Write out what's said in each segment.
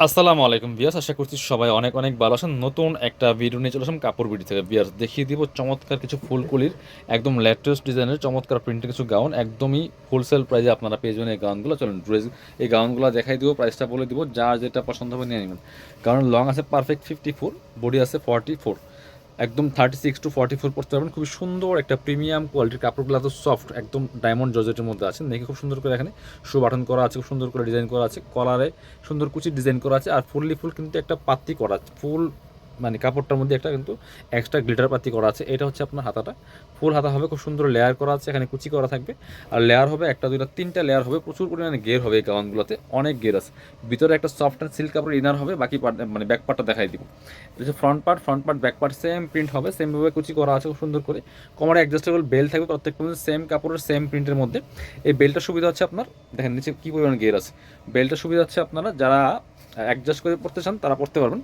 আসসালামু আলাইকুম বিয়াস, আশা করছি সবাই অনেক অনেক ভালো আছেন। নতুন একটা ভিডিও নিয়ে চলে আসলাম কাপড় বিডি থেকে। বিয়াস দেখিয়ে দিব চমৎকার কিছু ফুলকুলির একদম লেটেস্ট ডিজাইনের চমৎকার প্রিন্টের কিছু গাউন, একদমই হোলসেল প্রাইসে আপনারা পেয়ে যাবেন এই গাউনগুলো। চলুন ড্রেস এই গাউনগুলো দেখাই দিব, প্রাইসটা বলে দিব, যার যেটা পছন্দ হবে নিয়ে নেবেন। কারণ লং আছে পারফেক্ট 54, বডি আছে 44, একদম 36 to 44 পড়তে পারবেন। খুবই সুন্দর একটা প্রিমিয়াম কোয়ালিটির কাপড়গুলো, তো সফট, একদম ডায়মন্ড জর্জেটের মধ্যে আছে। দেখে খুব সুন্দর করে এখানে শো বাটন করা আছে, খুব সুন্দর করে ডিজাইন করা আছে, কলারে সুন্দর কুচির ডিজাইন করা আছে, আর ফুল কিন্তু একটা পাত্তি করা আছে, ফুল মানে কাপড়টার মধ্যে একটা কিন্তু এক্সট্রা গ্লিটার পাতি করা আছে। এটা হচ্ছে আপনার হাতাটা, ফুল হাতা হবে, খুব সুন্দর লেয়ার করা আছে, এখানে কুচি করা থাকবে, আর লেয়ার হবে একটা দুইটা তিনটা লেয়ার হবে, প্রচুর পরিমাণে গের হবে এই গাউনগুলোতে, অনেক গের আছে। ভিতরে একটা সফট অ্যান্ড সিল্ক কাপড় ইনার হবে, বাকি পার্ট মানে ব্যাক পার্টটা দেখাই দিব। এটা হচ্ছে front part back part same print হবে, সেমভাবে কুচি করা আছে খুব সুন্দর করে। কোমরে অ্যাডজাস্টেবল বেল্ট থাকবে, প্রত্যেকটা মধ্যে সেম কাপড়ের সেম প্রিন্টের মধ্যে। এই বেল্টটার সুবিধা হচ্ছে আপনার, দেখেন নিচে কী পরিমাণ গের আছে। বেল্টের সুবিধা হচ্ছে আপনারা যারা অ্যাডজাস্ট করে পড়তে চান তারা পড়তে পারবেন।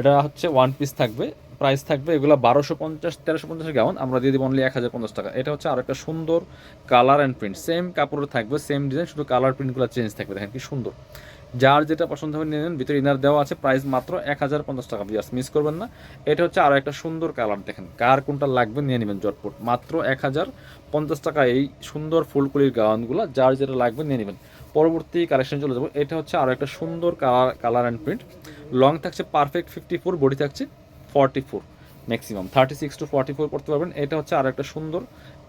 এটা হচ্ছে ওয়ান পিস থাকবে, প্রাইস থাকবে এগুলো 1250 1350 গাউন, আমরা দিয়ে দিব অনলি 1050 টাকা। এটা হচ্ছে আর একটা সুন্দর কালার অ্যান্ড প্রিন্ট, সেম কাপড়ে থাকবে, সেম ডিজাইন, শুধু কালার প্রিন্টগুলো চেঞ্জ থাকবে। দেখেন কি সুন্দর, যার যেটা পছন্দ হবে নিয়ে নেন। ভিতরে ইনার দেওয়া আছে, প্রাইস মাত্র 1050 টাকা। বিয়ার্স মিস করবেন না। এটা হচ্ছে আরও একটা সুন্দর কালার, দেখেন কার কোনটা লাগবে নিয়ে নেবেন জটপট, মাত্র 1050 টাকা এই সুন্দর ফুলকুলির গাউনগুলো, যার যেটা লাগবে নিয়ে নেবেন। পরবর্তী কালেকশন চলে যাবো। এটা হচ্ছে আরও একটা সুন্দর কালার অ্যান্ড প্রিন্ট, লং থাকছে পারফেক্ট 54, বডি থাকছে 44, ম্যাক্সিমাম 36 to 44 করতে পারবেন। এটা হচ্ছে আর একটা সুন্দর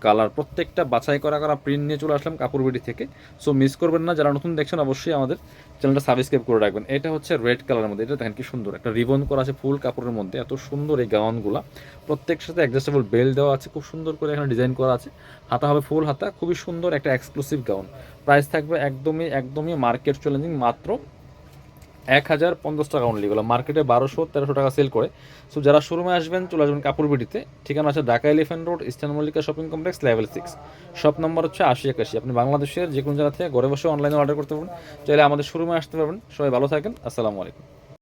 কালার, প্রত্যেকটা বাছাই করা করা প্রিন্ট নিয়ে চলে আসলাম কাপড় বিডি থেকে। সো মিস করবেন না, যারা নতুন দেখছেন অবশ্যই আমাদের চ্যানেলটা সাবস্ক্রাইব করে রাখবেন। এটা হচ্ছে রেড কালারের মধ্যে, এটা দেখেন কি সুন্দর, একটা রিবন করা আছে ফুল কাপড়ের মধ্যে, এত সুন্দর এই গাউনগুলো। প্রত্যেকের সাথে অ্যাডজাস্টেবল বেল্ট দেওয়া আছে, খুব সুন্দর করে এখানে ডিজাইন করা আছে, হাতা হবে ফুল হাতা, খুবই সুন্দর একটা এক্সক্লুসিভ গাউন। প্রাইস থাকবে একদমই একদমই মার্কেট চ্যালেঞ্জিং, মাত্র 1050 টাকা অনলি। এগুলো মার্কেটে 1200-1300 টাকা সেল করে। সো যারা শোরুমে আসবেন চলে আসবেন কাপড় বিডিতে। ঠিকানা আছে Dhaka elephant road, eastern Mallika shopping complex, level 6, shop number হচ্ছে 8081। আপনি বাংলাদেশের যে কোনো জায়গা থেকে ঘরে বসে অনলাইনে অর্ডার করতে পারবেন, চাইলে আমাদের শোরুমে আসতে পারবেন। সবাই ভালো থাকেন, আসসালামু আলাইকুম।